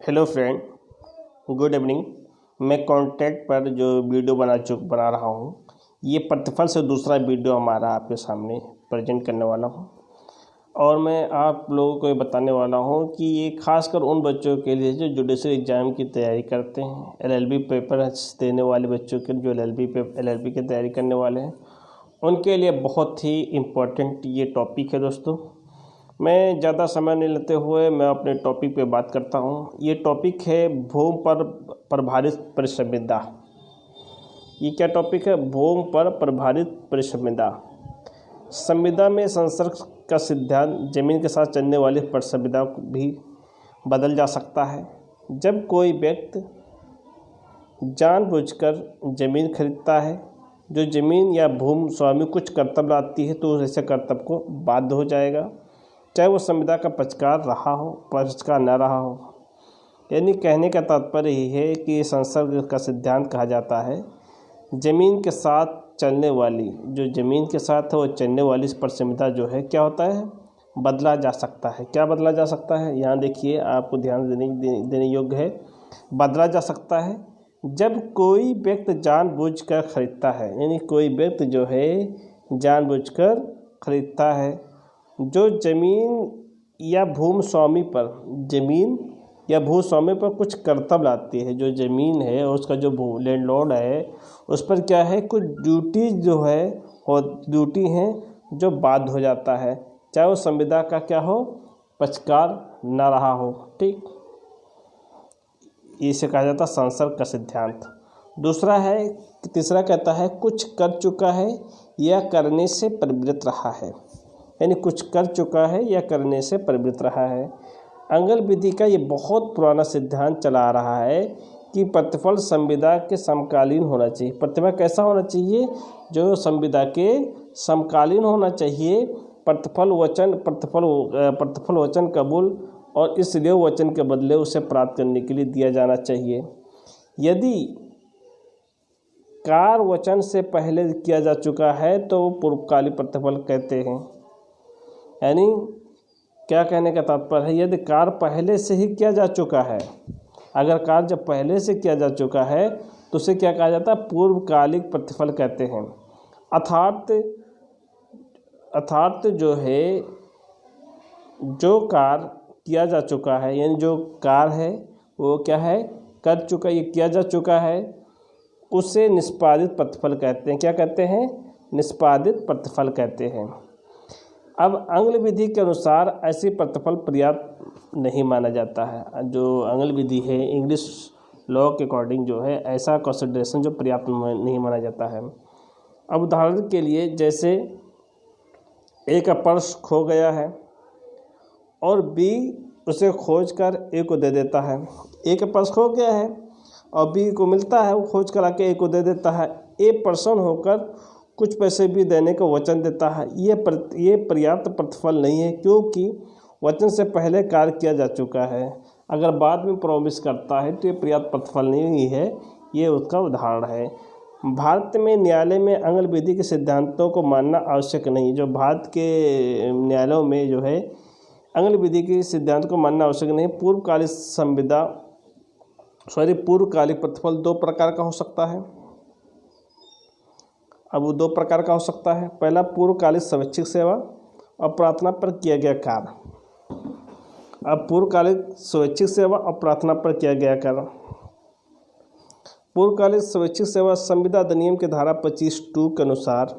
Hello friend, good evening. मैं contact पर जो वीडियो बना रहा हूँ, ये प्रतिफल से दूसरा वीडियो हमारा आपके सामने प्रेजेंट करने वाला हूँ। और मैं आप लोगों को ये बताने वाला हूँ कि ये खासकर उन बच्चों के लिए जो जुडिशल एग्ज़ाम की तैयारी करते हैं, एलएलबी पेपर देने वाले बच्चों के जो एलएलबी की तैयारी करने वाले हैं, उनके लिए बहुत ही इम्पोर्टेंट ये टॉपिक है। दोस्तों, मैं ज़्यादा समय नहीं लेते हुए मैं अपने टॉपिक पे बात करता हूँ। ये टॉपिक है भूमि पर प्रभारित परिसंविदा। ये क्या टॉपिक है? भूमि पर प्रभारित परिसंविदा। संविदा में संसर्ग का सिद्धांत जमीन के साथ चलने वाली परिसंविदा भी बदल जा सकता है। जब कोई व्यक्ति जानबूझकर जमीन खरीदता है, जो जमीन या भूमि स्वामी कुछ कर्तव्य लाती है, तो ऐसे कर्तव्य को बाध्य हो जाएगा, चाहे वो संविदा का पक्षकार रहा हो, पक्षकार न रहा हो। यानी कहने का तात्पर्य यही है कि संसर्ग का सिद्धांत कहा जाता है जमीन के साथ चलने वाली, जो ज़मीन के साथ है वो चलने वाली परिसंविदा जो है क्या होता है, बदला जा सकता है। क्या बदला जा सकता है? यहाँ देखिए, आपको ध्यान देने योग्य है। बदला जा सकता है जब कोई व्यक्ति जानबूझकर खरीदता है, यानी कोई व्यक्ति जो है जानबूझकर खरीदता है, जो जमीन या भूमि स्वामी पर कुछ कर्तव्य लाती है। जो ज़मीन है और उसका जो लैंडलॉर्ड है, उस पर क्या है, कुछ ड्यूटी जो है और ड्यूटी हैं जो बाध्य हो जाता है, चाहे वो संविदा का क्या हो, पक्षकार न रहा हो। ठीक, इसे कहा जाता है संसर्ग का सिद्धांत। तीसरा कहता है कुछ कर चुका है या करने से प्रवृत्त रहा है, यानी कुछ कर चुका है या करने से प्रवृत्त रहा है। अंगल विधि का ये बहुत पुराना सिद्धांत चला आ रहा है कि प्रतिफल संविदा के समकालीन होना चाहिए। प्रतिफल कैसा होना चाहिए? जो संविदा के समकालीन होना चाहिए। प्रतिफल वचन कबूल और इसलिए वचन के बदले उसे प्राप्त करने के लिए दिया जाना चाहिए। यदि कार्य वचन से पहले किया जा चुका है तो वो पूर्वकालिक प्रतिफल कहते हैं। यानी क्या कहने का तात्पर्य है, यदि कार्य पहले से ही किया जा चुका है, अगर कार्य जब पहले से किया जा चुका है तो उसे क्या कहा जाता है, पूर्वकालिक प्रतिफल कहते हैं। अर्थात जो है, जो कार्य किया जा चुका है, यानी जो कार्य है वो क्या है, कर चुका, ये किया जा चुका है, उसे निष्पादित प्रतिफल कहते हैं। क्या कहते हैं? निष्पादित प्रतिफल कहते हैं। अब अंगल विधि के अनुसार ऐसी प्रतिफल पर्याप्त नहीं माना जाता है। जो अंगल विधि है, इंग्लिश लॉ के अकॉर्डिंग जो है, ऐसा कंसिडरेशन जो पर्याप्त नहीं माना जाता है। अब उदाहरण के लिए, जैसे ए का पर्स खो गया है और बी उसे खोजकर ए को दे देता है। ए का पर्स खो गया है और बी को मिलता है, वो खोज कर आके ए को दे देता है। ए पर्सन होकर कुछ पैसे भी देने का वचन देता है। ये पर्याप्त प्रतिफल नहीं है, क्योंकि वचन से पहले कार्य किया जा चुका है। अगर बाद में प्रॉमिस करता है तो ये पर्याप्त प्रतिफल नहीं है। ये उसका उदाहरण है। भारत में न्यायालय में अंगल विधि के सिद्धांतों को मानना आवश्यक नहीं। जो भारत के न्यायालयों में जो है अंगल विधि के सिद्धांत को मानना आवश्यक नहीं। पूर्वकालिक प्रतिफल दो प्रकार का हो सकता है। अब वो दो प्रकार का हो सकता है। पहला, पूर्वकालिक स्वैच्छिक सेवा और प्रार्थना पर किया गया कार्य। अब पूर्वकालिक स्वैच्छिक सेवा और प्रार्थना पर किया गया कार्य। पूर्वकालिक स्वैच्छिक सेवा संविदा अधिनियम के धारा 25(2) के अनुसार,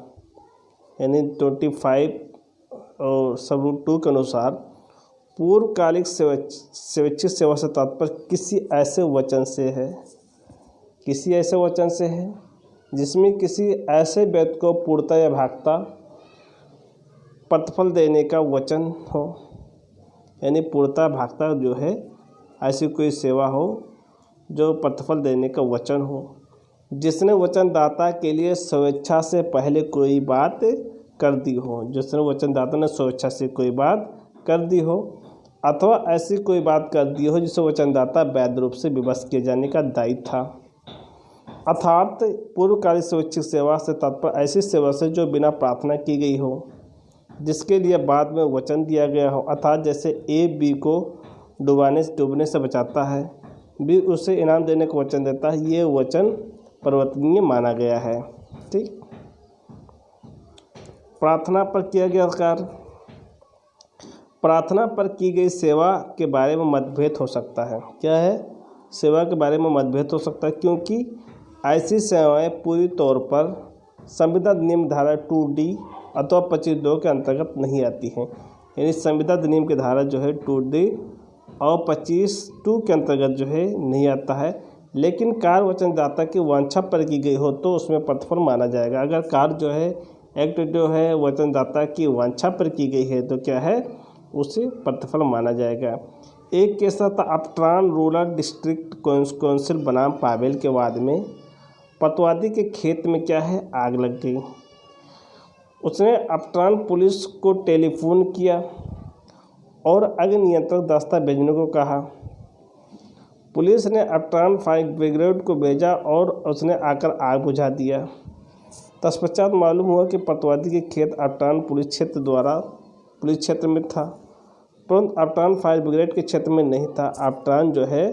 यानी 25 और सब रूल 2 के अनुसार, पूर्वकालिक स्वैच्छिक सेवा से तात्पर्य किसी ऐसे वचन से है जिसमें किसी ऐसे व्यक्ति को पूर्णता या भागता प्रतिफल देने का वचन हो। यानी पूर्णता भागता जो है, ऐसी कोई सेवा हो जो प्रतिफल देने का वचन हो, जिसने वचनदाता के लिए स्वेच्छा से पहले कोई बात कर दी हो। जिसने वचनदाता ने स्वेच्छा से कोई बात कर दी हो, अथवा ऐसी कोई बात कर दी हो जिसे वचनदाता वैध रूप से विवश किए जाने का दायित्व था। अर्थात पूर्वकालिक स्वैच्छिक सेवा से तात्पर्य ऐसी सेवा से जो बिना प्रार्थना की गई हो, जिसके लिए बाद में वचन दिया गया हो। अर्थात जैसे ए बी को डूबने से बचाता है, बी उसे इनाम देने का वचन देता है, ये वचन परिवर्तनीय माना गया है। ठीक। प्रार्थना पर किया गया कार्य, प्रार्थना पर की गई सेवा के बारे में मतभेद हो सकता है। क्या है? सेवा के बारे में मतभेद हो सकता है, क्योंकि ऐसी सेवाएं पूरी तौर पर संविदा अधिनियम धारा 2D अथवा 25(2) के अंतर्गत नहीं आती हैं। यानी संविदा अधिनियम की धारा जो है 2D और 25(2) के अंतर्गत जो है नहीं आता है। लेकिन कार्य वचनदाता की वांछा पर की गई हो तो उसमें प्रतिफल माना जाएगा। अगर कार्य जो है एक्ट जो है वचनदाता की वांछा पर की गई है तो क्या है, उसे प्रतिफल माना जाएगा। एक केस था अपट्रान रूरल डिस्ट्रिक्ट काउंसिल बनाम पावेल के वाद में पतवादी के खेत में क्या है, आग लग गई। उसने अपट्रान पुलिस को टेलीफोन किया और अग्नि नियंत्रक दस्ता भेजने को कहा। पुलिस ने अपट्रान फायर ब्रिगेड को भेजा और उसने आकर आग बुझा दिया। तत्पश्चात मालूम हुआ कि पतवादी के खेत अपट्रान पुलिस क्षेत्र में था, परंतु अपट्रान फायर ब्रिगेड के क्षेत्र में नहीं था। अपट्रान जो है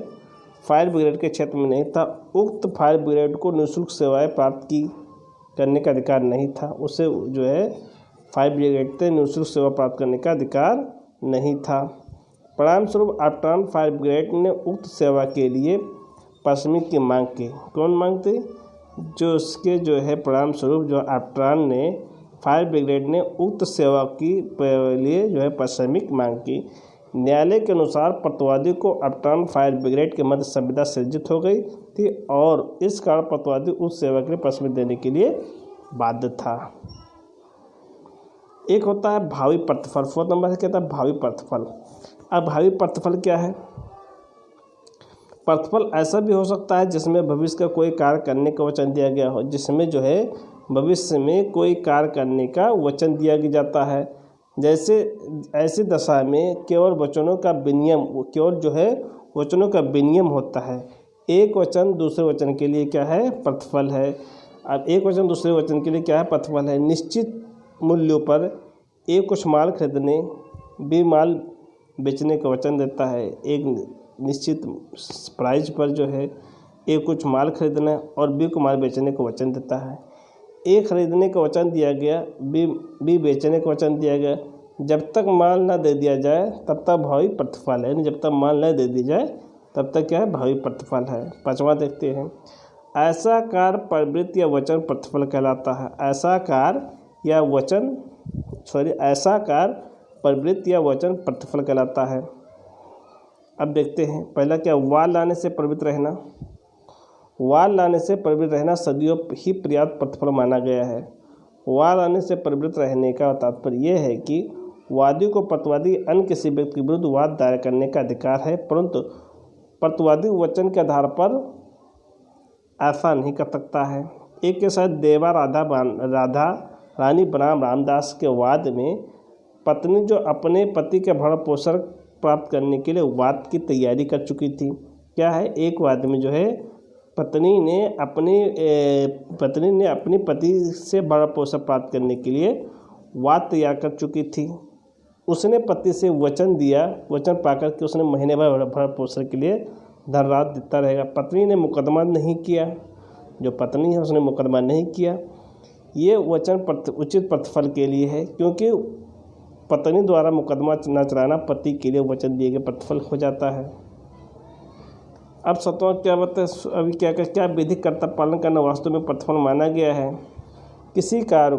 फायर ब्रिगेड के क्षेत्र में नहीं था। उक्त फायर ब्रिगेड को निःशुल्क सेवाएं प्राप्त करने का अधिकार नहीं था। उसे जो है फायर ब्रिगेड से निःशुल्क सेवा प्राप्त करने का अधिकार नहीं था। परिणाम स्वरूप अपट्रान फायर ब्रिगेड ने उक्त सेवा के लिए पारिश्रमिक की मांग की। कौन मांगते? जो उसके जो है परिणाम स्वरूप जो अपट्रान ने फायर ब्रिगेड ने उक्त सेवा की लिए जो है पारिश्रमिक मांग की। न्यायालय के अनुसार पतवादी को अपट्रान फायर ब्रिगेड के मध्य संविदा सृजित हो गई थी और इस कारण पतवादी उस सेवा के लिए पारिश्रमिक देने के लिए बाध्य था। एक होता है भावी प्रतिफल। 4 नंबर से कहता है भावी प्रतिफल। अब भावी प्रतिफल क्या है? प्रतिफल ऐसा भी हो सकता है जिसमें भविष्य का कोई कार्य करने का वचन दिया गया हो, जिसमें जो है भविष्य में कोई कार्य करने का वचन दिया जाता है। जैसे ऐसी दशा में केवल वचनों का विनिमय होता है। एक वचन दूसरे वचन के लिए क्या है, प्रतिफल है। अब एक वचन दूसरे वचन के लिए क्या है, प्रतिफल है। निश्चित मूल्यों पर एक कुछ माल खरीदने बी माल बेचने का वचन देता है। एक निश्चित प्राइस पर जो है एक कुछ माल खरीदना और बी को माल बेचने का वचन देता है। ए खरीदने का वचन दिया गया, बी बेचने का वचन दिया गया। जब तक माल ना दे दिया जाए तब तक भावी प्रतिफल है। जब तक माल न दे दी जाए तब तक क्या है, भावी प्रतिफल है। 5वां देखते हैं। ऐसा कार्य प्रवृत्ति या वचन प्रतिफल कहलाता है। ऐसा कार्य प्रवृत्ति या वचन प्रतिफल कहलाता है। अब देखते हैं पहला क्या, वाल लाने से प्रवृत्त रहना। वाल लाने से प्रवृत्त रहना सदियों ही पर्याप्त प्रतिफल माना गया है। वाल लाने से प्रवृत्त रहने का तात्पर्य यह है कि वादी को प्रतिवादी अन्य किसी व्यक्ति के विरुद्ध वाद दायर करने का अधिकार है, परंतु प्रतिवादी वचन के आधार पर ऐसा नहीं कर सकता है। एक के साथ देवा राधा रानी बनाम रामदास के वाद में पत्नी जो अपने पति के भरण पोषण प्राप्त करने के लिए वाद की तैयारी कर चुकी थी। क्या है, एक वाद में जो है पत्नी ने अपनी पति से भरण पोषण प्राप्त करने के लिए वाद तैयार कर चुकी थी। उसने पति से वचन दिया, वचन पाकर के उसने महीने भर भरण पोषण के लिए धन रात देता रहेगा। पत्नी ने मुकदमा नहीं किया, जो पत्नी है उसने मुकदमा नहीं किया। ये वचन उचित प्रतिफल के लिए है, क्योंकि पत्नी द्वारा मुकदमा न चलाना पति के लिए वचन दिए गए प्रतिफल हो जाता है। अब 7वां क्या बताए, अभी क्या विधिक कर्तव्य पालन करना वास्तव में प्रतिफल माना गया है। किसी कार्य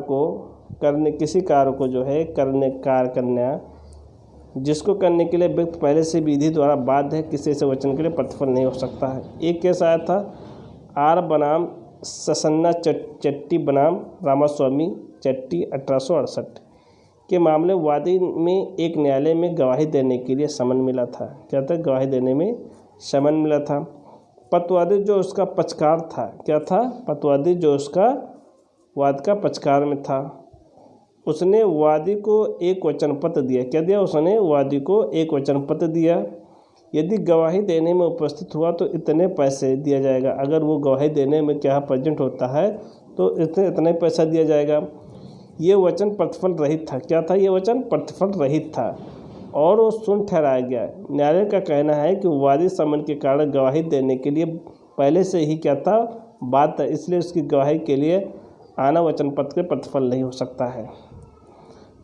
को जो है कार्य करना जिसको करने के लिए व्यक्ति पहले से विधि द्वारा बाध्य है, किसी से वचन के लिए प्रतिफल नहीं हो सकता है। एक केस आया था आर बनाम ससन्ना चट्टी बनाम रामास्वामी चट्टी 1868 के मामले वादी में एक न्यायालय में गवाही देने के लिए समन मिला था। क्या था, गवाही देने में समन मिला था। पतवादी जो उसका पक्षकार था, क्या था, पतवादी जो उसका वाद का पक्षकार में था, उसने वादी को एक वचन पत्र दिया। क्या दिया उसने, वादी को एक वचन पत्र दिया। यदि गवाही देने में उपस्थित हुआ तो इतने पैसे दिया जाएगा। अगर वो गवाही देने में क्या प्रेजेंट होता है तो इतने पैसा दिया जाएगा। ये वचन प्रतिफल रहित था। क्या था, ये वचन प्रतिफल रहित था और वो शून्य ठहराया गया। न्यायालय का कहना है कि वादी संबंध के कारण गवाही देने के लिए पहले से ही क्या था, बात है, इसलिए उसकी गवाही के लिए आना वचन पत्र के प्रतिफल नहीं हो सकता है।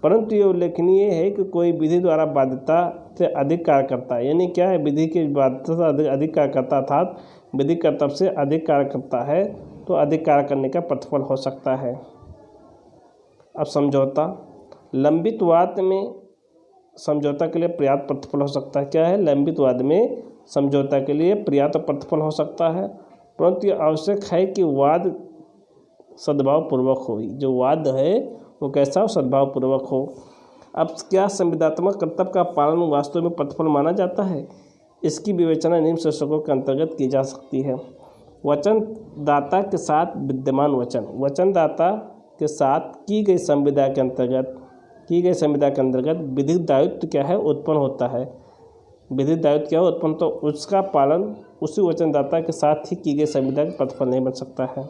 परंतु ये उल्लेखनीय है कि कोई विधि द्वारा बाध्यता से अधिक कार्य करता है, यानी क्या है, विधि की बाध्यता से अधिक कार्य करता अर्थात विधि कर्तव्य से अधिक कार्य करता है तो अधिक कार्य करने का प्रतिफल हो सकता है। अब समझौता, लंबित वाद में समझौता के लिए पर्याप्त प्रतिफल हो सकता है। क्या है, लंबित वाद में समझौता के लिए पर्याप्त प्रतिफल हो सकता है, परंतु यह आवश्यक है कि वाद सद्भावपूर्वक हो। जो वाद है वो कैसा हो, सद्भावपूर्वक हो। अब क्या संविदात्मक कर्तव्य का पालन वास्तव में प्रतिफल माना जाता है, इसकी विवेचना निम्न शीर्षकों के अंतर्गत की जा सकती है। वचनदाता के साथ विद्यमान वचन, वचनदाता के साथ की गई संविदा के अंतर्गत विधिक दायित्व क्या है, उत्पन्न होता है। विधिक दायित्व क्या है, उत्पन्न, तो उसका पालन उसी वचनदाता के साथ ही की गई संविदा का प्रतिफल नहीं बन सकता है।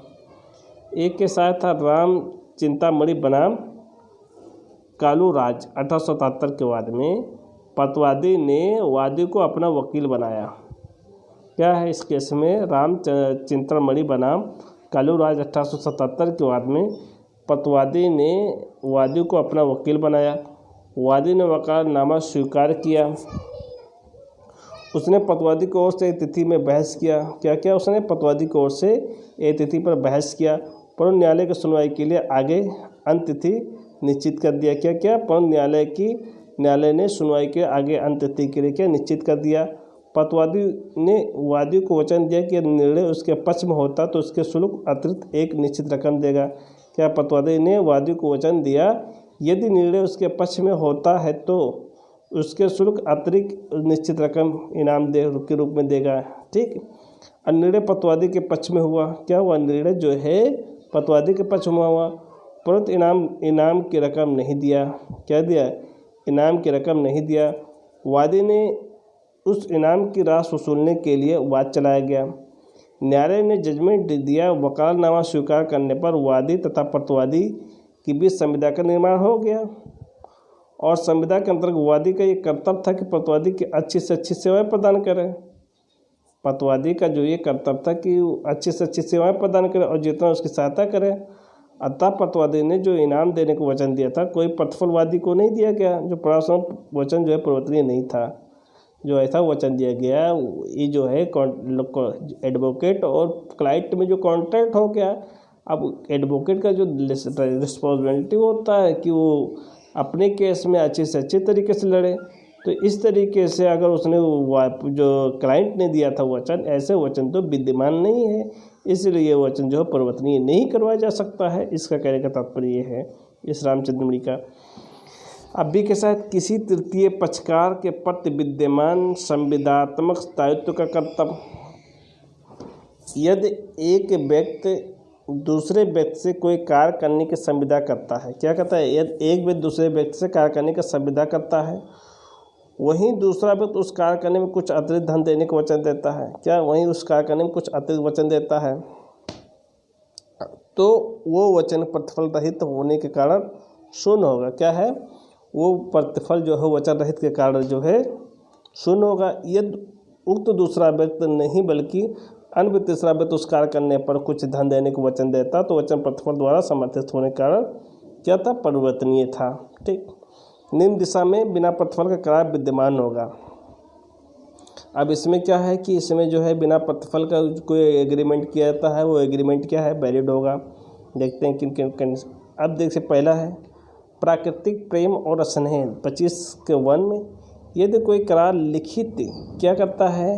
एक के साथ था राम चिंतामणि बनाम कालूराज 1877 के वाद में पतवादी ने वादी को अपना वकील बनाया। क्या है, इस केस में राम चिंतामणि बनाम कालूराज 1877 के वाद में पतवादी ने वादी को अपना वकील बनाया। वादी ने वकालतनामा स्वीकार किया। उसने पतवादी की ओर से एक तिथि में बहस किया। क्या उसने पतवादी की ओर से एक तिथि पर बहस किया, परंतु न्यायालय की सुनवाई के लिए आगे अंत तिथि निश्चित कर दिया। परंतु न्यायालय ने सुनवाई के आगे अंत तिथि के लिए क्या निश्चित कर दिया। पतवादी ने वादी को वचन दिया कि निर्णय उसके पक्ष में होता तो उसके शुल्क अतिरिक्त एक निश्चित रकम देगा। क्या पतवादी ने वादी को वचन दिया यदि निर्णय उसके पक्ष में होता है तो उसके शुल्क अतिरिक्त निश्चित रकम इनाम के रूप में देगा। ठीक, और निर्णय पतवादी के पक्ष में हुआ। क्या हुआ, निर्णय जो है पतवादी के पक्ष में हुआ, परंतु इनाम की रकम नहीं दिया। क्या दिया, इनाम की रकम नहीं दिया। वादी ने उस इनाम की राशि वसूलने के लिए वाद चलाया गया। न्यायालय ने जजमेंट दिया। वकालतनामा स्वीकार करने पर वादी तथा प्रतिवादी के बीच संविदा का निर्माण हो गया और संविदा के अंतर्गत वादी का ये कर्तव्य था कि प्रतिवादी की अच्छी से अच्छी सेवाएं प्रदान करें। प्रतिवादी का जो ये कर्तव्य था कि अच्छी से अच्छी सेवाएं प्रदान करें और जितना उसकी सहायता करें। अतः प्रतिवादी ने जो इनाम देने को वचन दिया था कोई प्रतिफल वादी को नहीं दिया गया। जो प्रशासन वचन जो है परिवर्तनीय नहीं था, जो ऐसा वचन दिया गया ये जो है एडवोकेट और क्लाइंट में जो कॉन्ट्रैक्ट हो गया। अब एडवोकेट का जो रिस्पॉन्सिबिलिटी होता है कि वो अपने केस में अच्छे से अच्छे तरीके से लड़े, तो इस तरीके से अगर उसने जो क्लाइंट ने दिया था वचन, ऐसे वचन तो विद्यमान नहीं है, इसलिए ये वचन जो है परिवर्तनीय नहीं करवाया जा सकता है। इसका कहने का तात्पर्य ये है इस रामचंद्रमणि का। अब भी के साथ किसी तृतीय पक्षकार के प्रति विद्यमान संविदात्मक दायित्व का कर्तव्य, यदि एक व्यक्ति दूसरे व्यक्ति से कोई कार्य करने की संविदा करता है, क्या कहता है, यदि एक व्यक्ति दूसरे व्यक्ति से कार्य करने की संविदा करता है, वहीं दूसरा व्यक्ति उस कार्य करने में कुछ अतिरिक्त धन देने का वचन देता है, क्या वहीं उस कार्य करने में कुछ अतिरिक्त वचन देता है, तो वो वचन प्रतिफल रहित होने के कारण शून्य होगा। क्या है, वो प्रतिफल जो है वचन रहित के कारण जो है शून्य होगा। यदि उक्त दूसरा व्यक्ति नहीं बल्कि अन्य तीसरा व्यक्ति उस कार्य करने पर कुछ धन देने को वचन देता तो वचन प्रतिफल द्वारा समर्थित होने के कारण क्या था, परिवर्तनीय था। ठीक, निम्न दिशा में बिना प्रतिफल का करार विद्यमान होगा। अब इसमें क्या है कि इसमें जो है बिना प्रतिफल का कोई एग्रीमेंट किया जाता है, वो एग्रीमेंट क्या है, वैलिड होगा। देखते हैं किन किन। अब देखिए, पहला है प्राकृतिक प्रेम और स्नेह 25(1) में यदि कोई करार लिखित क्या करता है,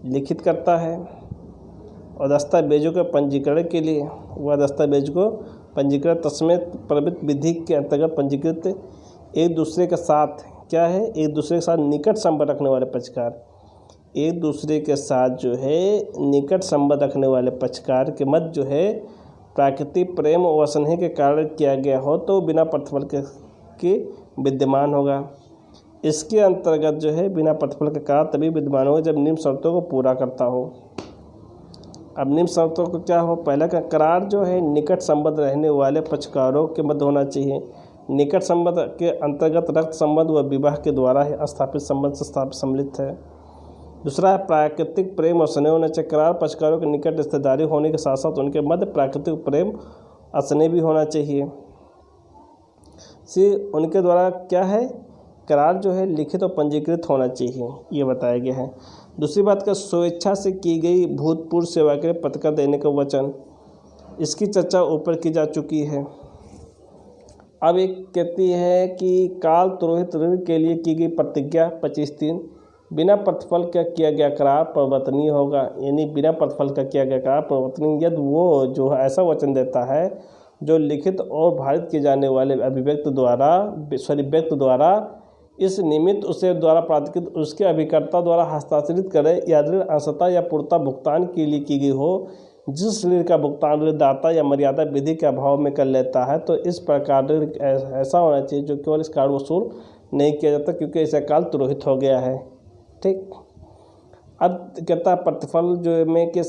लिखित करता है और दस्तावेजों के पंजीकरण के लिए वह दस्तावेज को पंजीकृत तस्मेत प्रवृत्त विधि के अंतर्गत पंजीकृत एक दूसरे के साथ क्या है, एक दूसरे के साथ निकट संबंध रखने वाले पक्षकार, एक दूसरे के साथ जो है निकट संबंध रखने वाले पक्षकार के मध्य जो है प्राकृतिक प्रेम और स्नेह के कारण किया गया हो तो बिना प्रतिफल के विद्यमान होगा। इसके अंतर्गत जो है बिना प्रतिफल के करार तभी विद्यमान होगा जब निम्न शर्तों को पूरा करता हो। अब निम्न शर्तों को क्या हो, पहला का करार जो है निकट संबंध रहने वाले पक्षकारों के मध्य होना चाहिए। निकट संबंध के अंतर्गत रक्त संबंध व विवाह के द्वारा ही स्थापित संबंध से सम्मिलित है। दूसरा है प्राकृतिक प्रेम और स्नेह होना चाहिए। करार पक्षकारों के निकट रिश्तेदारी होने के साथ साथ उनके मध्य प्राकृतिक प्रेम और स्नेह भी होना चाहिए। उनके द्वारा क्या है, करार जो है लिखित और पंजीकृत होना चाहिए, ये बताया गया है। दूसरी बात का स्वेच्छा से की गई भूतपूर्व सेवा के लिए प्रतिकर देने का वचन, इसकी चर्चा ऊपर की जा चुकी है। अब एक कहती है कि काल तुरोहित ऋण के लिए की गई प्रतिज्ञा 25(3) बिना प्रतिफल का किया गया करार परिवर्तनीय होगा, यानी बिना प्रतिफल का किया गया करार परिवर्तनीय यदि वो जो है ऐसा वचन देता है जो लिखित और भारित किए जाने वाले व्यक्ति द्वारा इस निमित्त उसे द्वारा प्राधिकृत उसके अभिकर्ता द्वारा हस्ताक्षरित करे या ऋण अंशतः या पूर्णतः भुगतान के लिए की गई हो, जिस ऋण का भुगतान ऋणदाता या मर्यादा विधि के अभाव में कर लेता है, तो इस प्रकार ऋण ऐसा होना चाहिए जो केवल इस कारण वसूल नहीं किया जाता क्योंकि ऐसा काल तुरोहित हो गया है। ठीक, अब कहता है प्रतिफल जो में के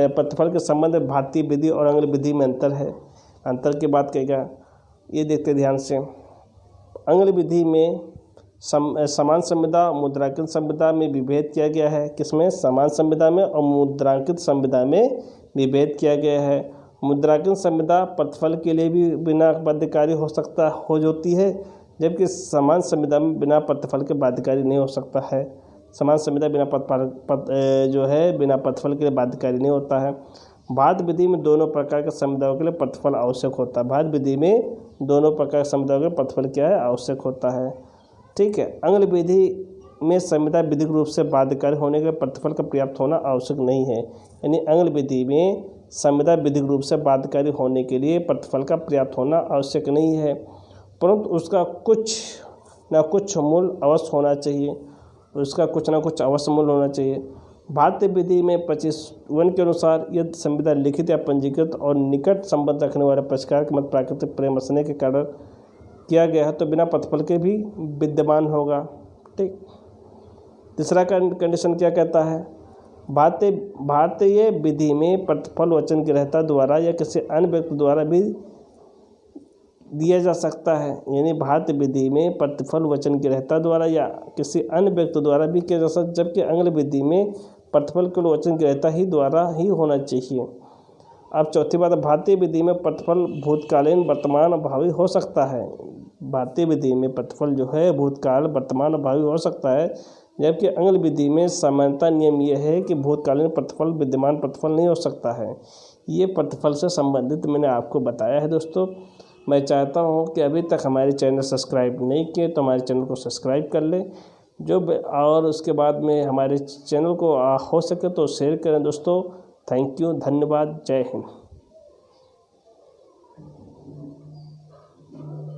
प्रतिफल के संबंध में भारतीय विधि और अंग्रेजी विधि में अंतर है। अंतर की बात कहेगा, ये देखते ध्यान से। अंग्रेजी विधि में समान संविदा मुद्रांकित संविदा में विभेद किया गया है। किसमें? समान संविदा में और मुद्रांकित संविदा में विभेद किया गया है। मुद्रांकित संविदा प्रतिफल के लिए भी बिना बाध्यकारी हो जाती है, जबकि समान संविदा में बिना प्रतिफल के बाध्यकारी नहीं हो सकता है। समान संविदा बिना बिना प्रतिफल के लिए बाध्यकारी नहीं होता है। भारत विधि में दोनों प्रकार के संविदाओं के लिए प्रतिफल आवश्यक होता है। भारत विधि में दोनों प्रकार के संविदाओं के लिए प्रतिफल क्या है? आवश्यक होता है। ठीक है। अंग्रेजी विधि में संविदा विधिक रूप से बाध्यकारी होने के प्रतिफल का पर्याप्त होना आवश्यक नहीं है, यानी अंग्रेजी विधि में संविदा विधिक रूप से बाध्यकारी होने के लिए प्रतिफल का पर्याप्त होना आवश्यक नहीं है, परंतु उसका कुछ ना कुछ मूल्य अवश्य होना चाहिए। होना चाहिए। भारतीय विधि में 25(1) के अनुसार यदि संविदा लिखित या पंजीकृत और निकट संबंध रखने वाले पक्षकार के मध्य प्राकृतिक प्रेम स्नेह के कारण किया गया है तो बिना प्रतिफल के भी विद्यमान होगा। ठीक। तीसरा कंडीशन क्या कहता है? भारतीय विधि में प्रतिफल वचन ग्रहता द्वारा या किसी अन्य व्यक्ति द्वारा भी दिया जा सकता है, यानी भारतीय विधि में प्रतिफल वचन ग्रहता द्वारा या किसी अन्य व्यक्ति द्वारा भी किया जा सकता, जबकि अंग्रेजी विधि में प्रतिफल केवल वचन ग्रहता ही द्वारा ही होना चाहिए। अब चौथी बात, भारतीय विधि में प्रतिफल भूतकालीन वर्तमान भावी हो सकता है। भारतीय विधि में प्रतिफल जो है भूतकाल वर्तमान भावी हो सकता है, जबकि अंग्रेजी विधि में सामान्यतः नियम यह है कि भूतकालीन प्रतिफल विद्यमान प्रतिफल नहीं हो सकता है। ये प्रतिफल से संबंधित मैंने आपको बताया है। दोस्तों, मैं चाहता हूँ कि अभी तक हमारे चैनल सब्सक्राइब नहीं किए तो हमारे चैनल को सब्सक्राइब कर लें, और उसके बाद में हमारे चैनल को हो सके तो शेयर करें। दोस्तों, थैंक यू, धन्यवाद, जय हिंद।